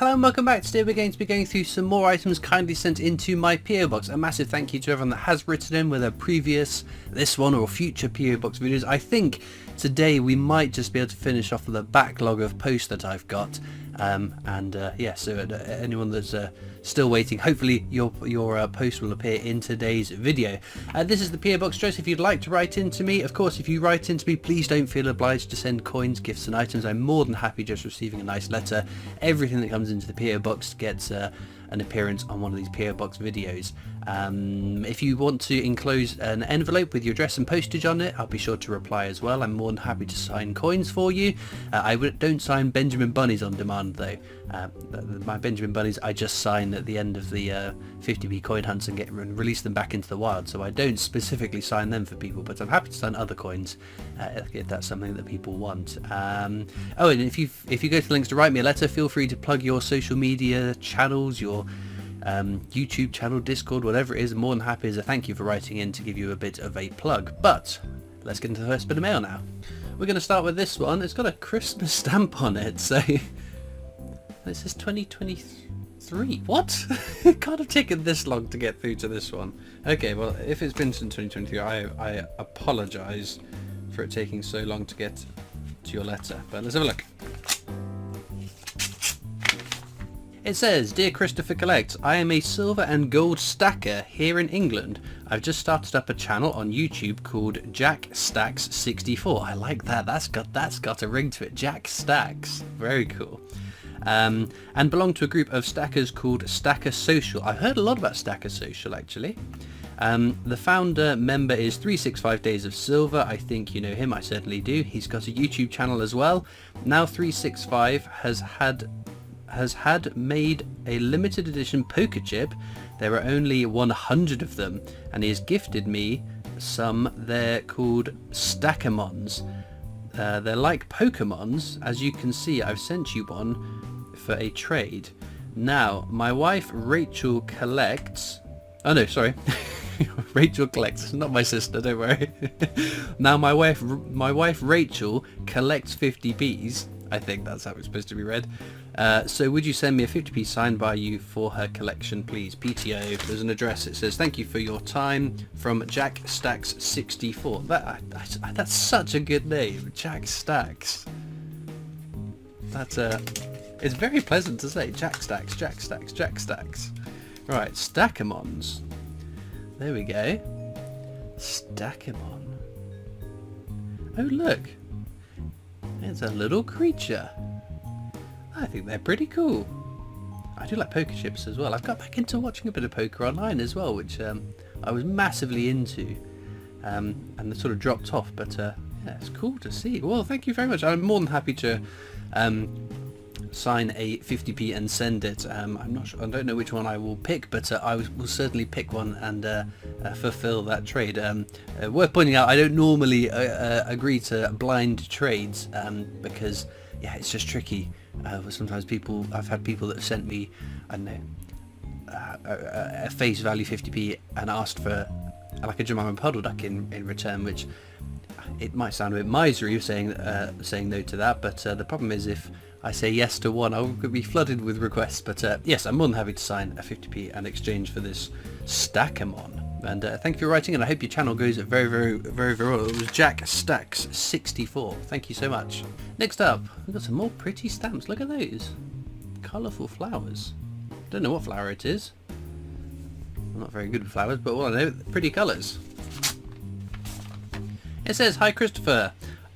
Hello and welcome back. Today we're going to be going through some more items kindly sent into my PO box. A massive thank you to everyone that has written in with a previous, this one or future PO box videos. I think today we might just be able to finish off the backlog of posts that I've got. Yeah, so anyone that's still waiting, hopefully your post will appear in today's video. This is the PO box address if you'd like to write into me. Of course, if you write into me, please don't feel obliged to send coins, gifts and items. I'm more than happy just receiving a nice letter. Everything that comes into the PO box gets an appearance on one of these PO box videos. If you want to enclose an envelope with your address and postage on it, I'll be sure to reply as well. I'm more than happy to sign coins for you. I don't sign Benjamin Bunnies on demand though. My Benjamin Bunnies I just sign at the end of the 50p coin hunts and release them back into the wild, so I don't specifically sign them for people, but I'm happy to sign other coins if that's something that people want. Oh, and if you go to the links to write me a letter, feel free to plug your social media channels, your YouTube channel, Discord, whatever it is. I'm more than happy as a thank you for writing in to give you a bit of a plug. But let's get into the first bit of mail now. We're going to start with this one. It's got a Christmas stamp on it, so it says 2023. What? It can't have taken this long to get through to this one. Okay, well, if it's been since 2023, I apologise for it taking so long to get to your letter. But let's have a look. It says, Dear Christopher Collects, I am a silver and gold stacker here in England. I've just started up a channel on YouTube called Jack Stacks 64. I like that. That's got a ring to it. Jack Stacks. Very cool. And belong to a group of stackers called Stacker Social. I've heard a lot about Stacker Social actually. The founder member is 365 Days of Silver. I think you know him. I certainly do. He's got a YouTube channel as well. Now 365 has had made a limited edition poker chip. There are only 100 of them, and he has gifted me some. They're called Stackamons. They're like Pokemons. As you can see, I've sent you one for a trade. Now, my wife Rachel collects... Oh no, sorry. Rachel collects, not my sister, don't worry. Now my wife Rachel collects 50p's. I think that's how it's supposed to be read. So would you send me a 50p signed by you for her collection, please? PTO. There's an address. It says, thank you for your time from Jack Stacks 64. That's such a good name, Jack Stacks. It's very pleasant to say. Jack Stacks, Jack Stacks, Jack Stacks. Right, Stackamons. There we go. Stackamon. Oh look. It's a little creature. I think they're pretty cool. I do like poker chips as well. I've got back into watching a bit of poker online as well, which I was massively into, and sort of dropped off. But yeah, it's cool to see. Well, thank you very much. I'm more than happy to sign a 50p and send it. I'm not sure. I don't know which one I will pick, but I will certainly pick one and fulfill that trade. Worth pointing out, I don't normally agree to blind trades because yeah, it's just tricky. Sometimes I've had people that have sent me, I don't know, a face value 50p and asked for like a Jemima Puddle Duck in return, which it might sound a bit misery saying no to that, but the problem is if I say yes to one, I'll be flooded with requests. But yes, I'm more than happy to sign a 50p and exchange for this Stackamon. And thank you for writing, and I hope your channel goes very, very, very, very well. It was Jack Stacks 64. Thank you so much. Next up, we've got some more pretty stamps. Look at those. Colourful flowers. Don't know what flower it is. I'm not very good with flowers, but all I know, pretty colours. It says, Hi Christopher.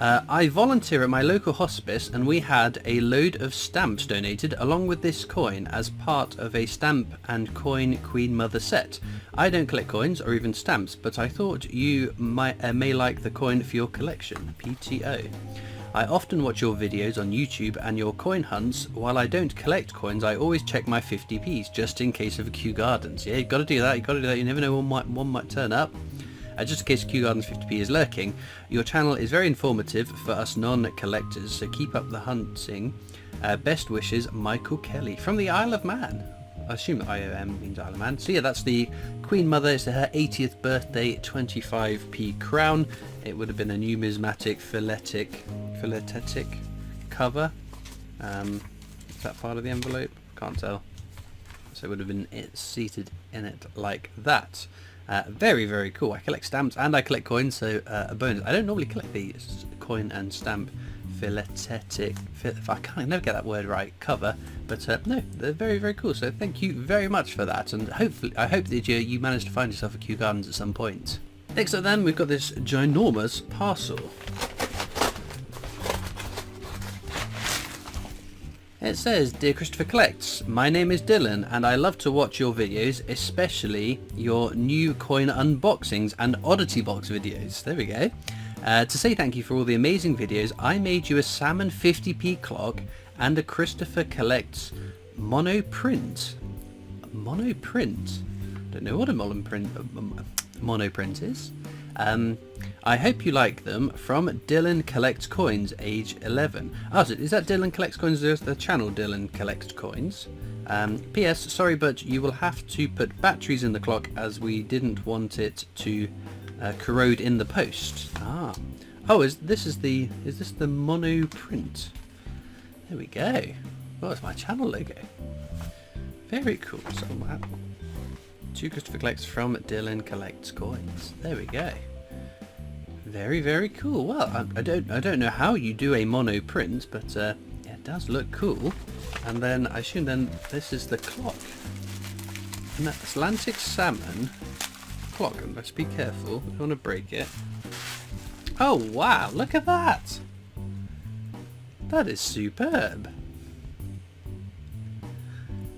I volunteer at my local hospice and we had a load of stamps donated along with this coin as part of a stamp and coin Queen Mother set. I don't collect coins or even stamps, but I thought you may like the coin for your collection. PTO. I often watch your videos on YouTube and your coin hunts. While I don't collect coins, I always check my 50p's just in case of a Kew Gardens. Yeah, you've got to do that. You never know one might turn up. Just in case Kew Gardens 50p is lurking. Your channel is very informative for us non-collectors, so keep up the hunting. Best wishes, Michael Kelly from the Isle of Man. I assume that IOM means Isle of Man. So yeah, that's the Queen Mother. It's her 80th birthday 25p crown. It would have been a numismatic philetic cover. Is that part of the envelope? Can't tell. So it would have been seated in it like that. Very, very cool. I collect stamps and I collect coins, so a bonus. I don't normally collect the coin and stamp philatelic, I can't never get that word right, cover, but no, they're very, very cool. So thank you very much for that, and hopefully, I hope that you managed to find yourself a Kew Gardens at some point. Next up then, we've got this ginormous parcel. It says, "Dear Christopher Collects, my name is Dylan and I love to watch your videos, especially your new coin unboxings and oddity box videos." There we go. To say thank you for all the amazing videos, I made you a salmon 50p clock and a Christopher Collects monoprint. Monoprint? Don't know what a monoprint is. I hope you like them. From Dylan Collects Coins, age 11. Oh, so is that Dylan Collects Coins, the channel Dylan Collects Coins? P.S. Sorry, but you will have to put batteries in the clock as we didn't want it to corrode in the post. Ah. Oh, is this the monoprint? There we go. Oh, it's my channel logo. Very cool. So, wow. To Christopher Collects from Dylan Collects Coins. There we go. Very, very cool. Well, I don't know how you do a mono print, but yeah, it does look cool. And then I assume then this is the clock. An Atlantic salmon clock. Let's be careful. I don't want to break it. Oh wow! Look at that. That is superb.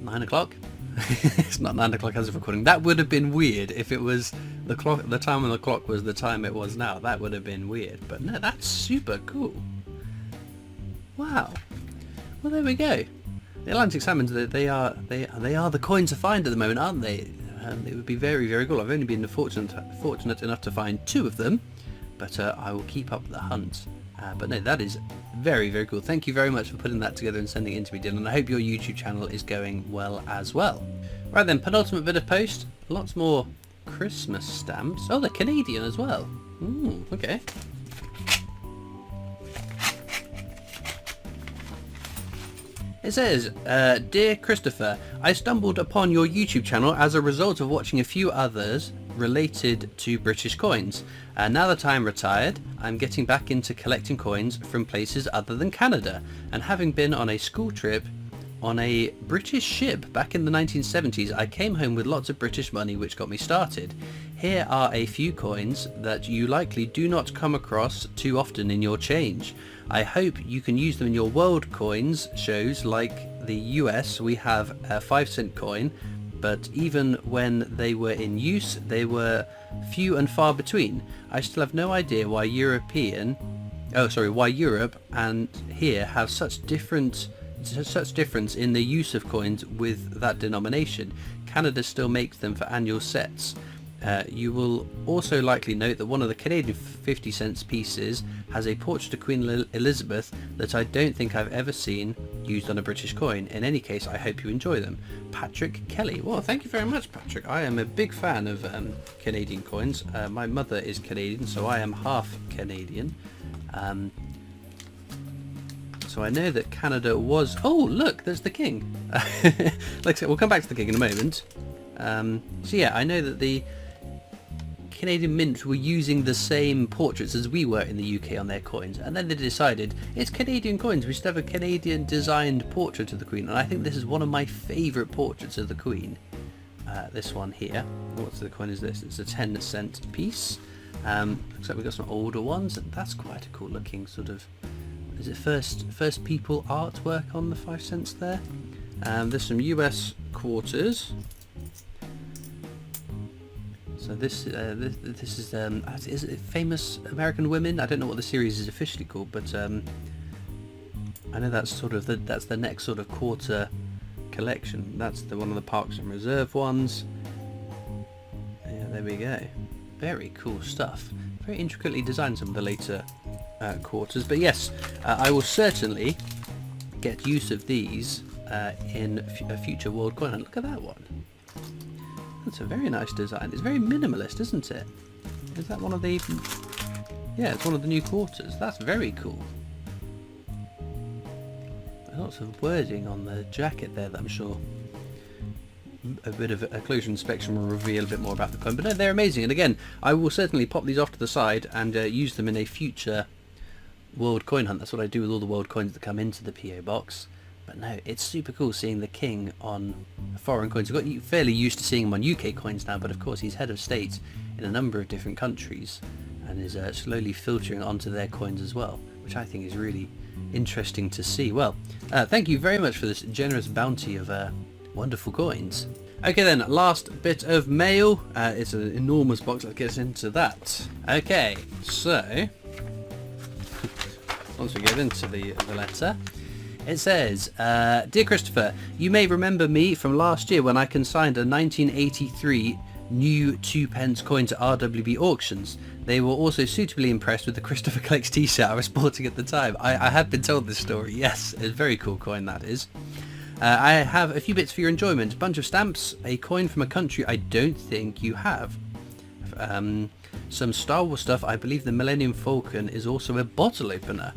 9 o'clock. It's not 9 o'clock as of recording. That would have been weird if it was the clock. The time on the clock was the time it was now. That would have been weird. But no, that's super cool. Wow. Well, there we go. The Atlantic salmons. They are the coin to find at the moment, aren't they? It would be very, very cool. I've only been fortunate enough to find 2 of them, but I will keep up the hunt. But no, that is very, very cool. Thank you very much for putting that together and sending it in to me, Dylan. I hope your YouTube channel is going well as well. Right then, penultimate bit of post. Lots more Christmas stamps. Oh, they're Canadian as well. Okay. It says, "Dear Christopher, I stumbled upon your YouTube channel as a result of watching a few others related to British coins. Now that I'm retired, I'm getting back into collecting coins from places other than Canada, and having been on a school trip on a British ship back in the 1970s, I came home with lots of British money which got me started. Here are a few coins that you likely do not come across too often in your change. I hope you can use them in your world coins shows. Like the US, we have a 5-cent coin, but even when they were in use, they were few and far between. I still have no idea why Europe and here have such difference in the use of coins with that denomination. Canada still makes them for annual sets. You will also likely note that one of the Canadian 50 cents pieces has a portrait of Queen Elizabeth that I don't think I've ever seen used on a British coin. In any case, I hope you enjoy them. Patrick Kelly." Well, thank you very much, Patrick. I am a big fan of Canadian coins. My mother is Canadian, so I am half Canadian. So I know that Canada was... Oh, look, there's the king. Like I said, we'll come back to the king in a moment. So yeah, I know that the Canadian Mint were using the same portraits as we were in the UK on their coins, and then they decided it's Canadian coins, we should have a Canadian designed portrait of the Queen, and I think this is one of my favourite portraits of the Queen. This one here. What's the coin is this? It's a 10-cent piece. Looks like we've got some older ones, and that's quite a cool looking sort of... Is it first people artwork on the 5 cents there? There's some US quarters. So this is it Famous American Women? I don't know what the series is officially called, but I know that's sort of that's the next sort of quarter collection. That's the one of the Parks and Reserve ones. Yeah, there we go. Very cool stuff. Very intricately designed, some of the later quarters. But yes, I will certainly get use of these in a future world coin. And look at that one. That's a very nice design. It's very minimalist, isn't it? Is that one of the... Yeah, it's one of the new quarters. That's very cool. Lots of wording on the jacket there that I'm sure a bit of a closer inspection will reveal a bit more about the coin. But no, they're amazing. And again, I will certainly pop these off to the side and use them in a future world coin hunt. That's what I do with all the world coins that come into the PO box. But no, it's super cool seeing the king on foreign coins. I've got fairly used to seeing him on UK coins now, but of course he's head of state in a number of different countries and is slowly filtering onto their coins as well, which I think is really interesting to see. Well, thank you very much for this generous bounty of wonderful coins. Okay then, last bit of mail. It's an enormous box. Let's get into that. Okay, so once we get into the letter, it says, Dear Christopher, you may remember me from last year when I consigned a 1983 new 2p coin to RWB auctions. They were also suitably impressed with the Christopher Collects t-shirt I was sporting at the time. I have been told this story, yes. It's a very cool coin, that is. I have a few bits for your enjoyment. A bunch of stamps, a coin from a country I don't think you have. Some Star Wars stuff. I believe the Millennium Falcon is also a bottle opener.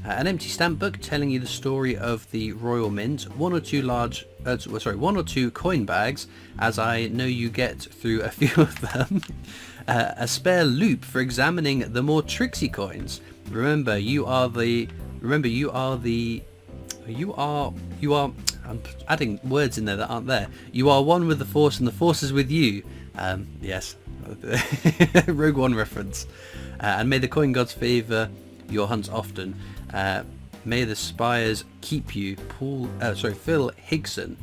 An empty stamp book telling you the story of the Royal Mint, one or two coin bags, as I know you get through a few of them. A spare loop for examining the more tricksy coins. Remember, you are. I'm adding words in there that aren't there. You are one with the Force, and the Force is with you. Yes, Rogue One reference. And may the coin gods favour your hunts often. May the spires keep you. Phil Higson.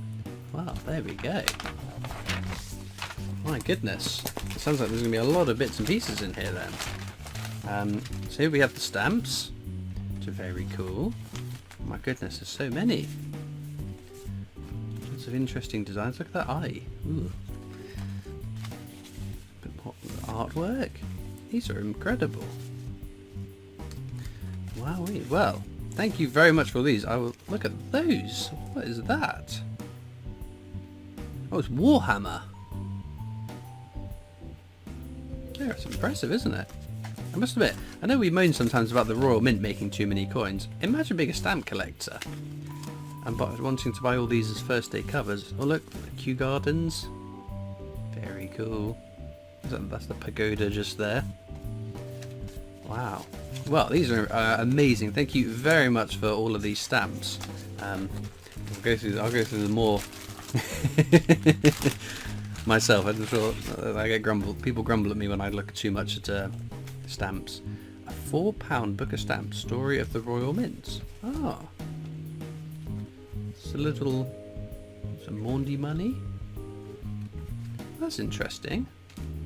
Wow, there we go. My goodness. It sounds like there's going to be a lot of bits and pieces in here then. So here we have the stamps, which are very cool. My goodness, there's so many. Lots of interesting designs. Look at that eye. Ooh. Bit more artwork. These are incredible. Wowee. Well, thank you very much for these. I will look at those. What is that? Oh, it's Warhammer. Yeah, it's impressive, isn't it? I must admit, I know we moan sometimes about the Royal Mint making too many coins. Imagine being a stamp collector and wanting to buy all these as first day covers. Oh look, the Kew Gardens. Very cool. That's the pagoda just there. Wow. Well, these are amazing. Thank you very much for all of these stamps. I'll go through them more myself. I'm sure I get grumbled. People grumble at me when I look too much at stamps. A £4 book of stamps. Story of the Royal Mint. Ah, it's some Maundy money. That's interesting.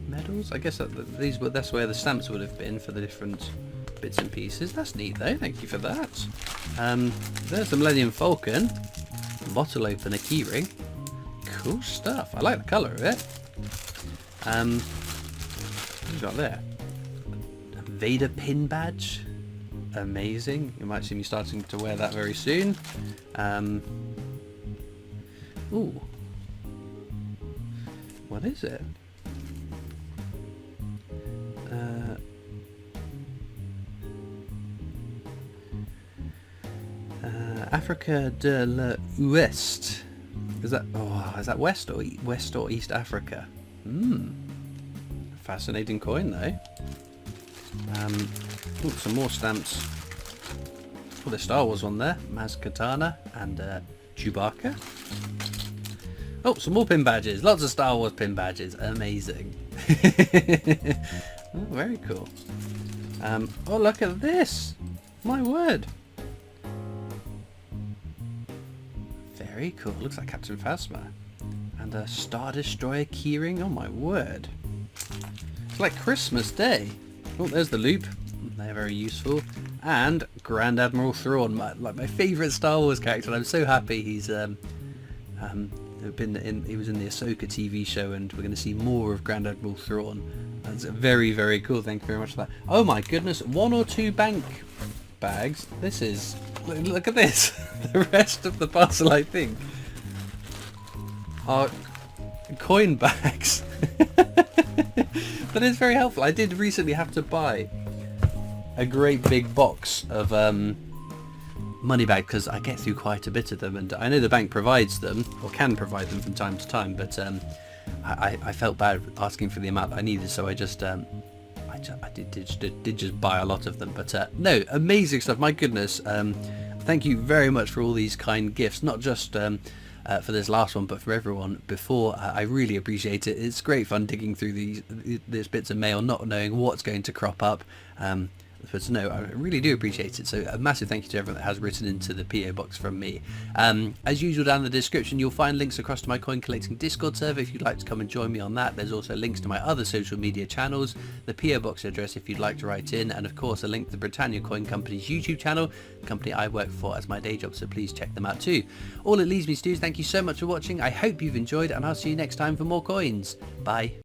Medals. I guess that's where the stamps would have been for the different bits and pieces. That's neat though. Thank you for that. There's the Millennium Falcon. Bottle opener keyring. Cool stuff. I like the colour of it. What we got there? A Vader pin badge. Amazing. You might see me starting to wear that very soon. Ooh. What is it? Africa de l'Ouest. Is that West or East Africa? Fascinating coin though. Some more stamps. Oh, there's Star Wars on there. Maz Katana and Chewbacca. Oh, some more pin badges. Lots of Star Wars pin badges. Amazing. Oh, very cool. Oh, look at this. My word. Very cool. Looks like Captain Phasma. And a Star Destroyer keyring. Oh my word. It's like Christmas Day. Oh, there's the loop. They're very useful. And Grand Admiral Thrawn, my favourite Star Wars character. And I'm so happy he's he was in the Ahsoka TV show, and we're going to see more of Grand Admiral Thrawn. That's very, very cool. Thank you very much for that. Oh my goodness, 1 or 2 bank bags. This is... Look at this. The rest of the parcel, I think, are coin bags. But it's very helpful. I did recently have to buy a great big box of money back, because I get through quite a bit of them, and I know the bank provides them, or can provide them from time to time, but I felt bad asking for the amount that I needed, so I did just buy a lot of them. But no, amazing stuff, my goodness. Thank you very much for all these kind gifts, not just for this last one, but for everyone before. I really appreciate it. It's great fun digging through these bits of mail, not knowing what's going to crop up. But no, I really do appreciate it. So a massive thank you to everyone that has written into the PO box from me. As usual, down in the description you'll find links across to my coin collecting Discord server if you'd like to come and join me on that. There's also links to my other social media channels, the PO box address if you'd like to write in, and of course a link to the Britannia Coin Company's YouTube channel, the company I work for as my day job, so please check them out too. All it leaves me to do is thank you so much for watching. I hope you've enjoyed, and I'll see you next time for more coins. Bye.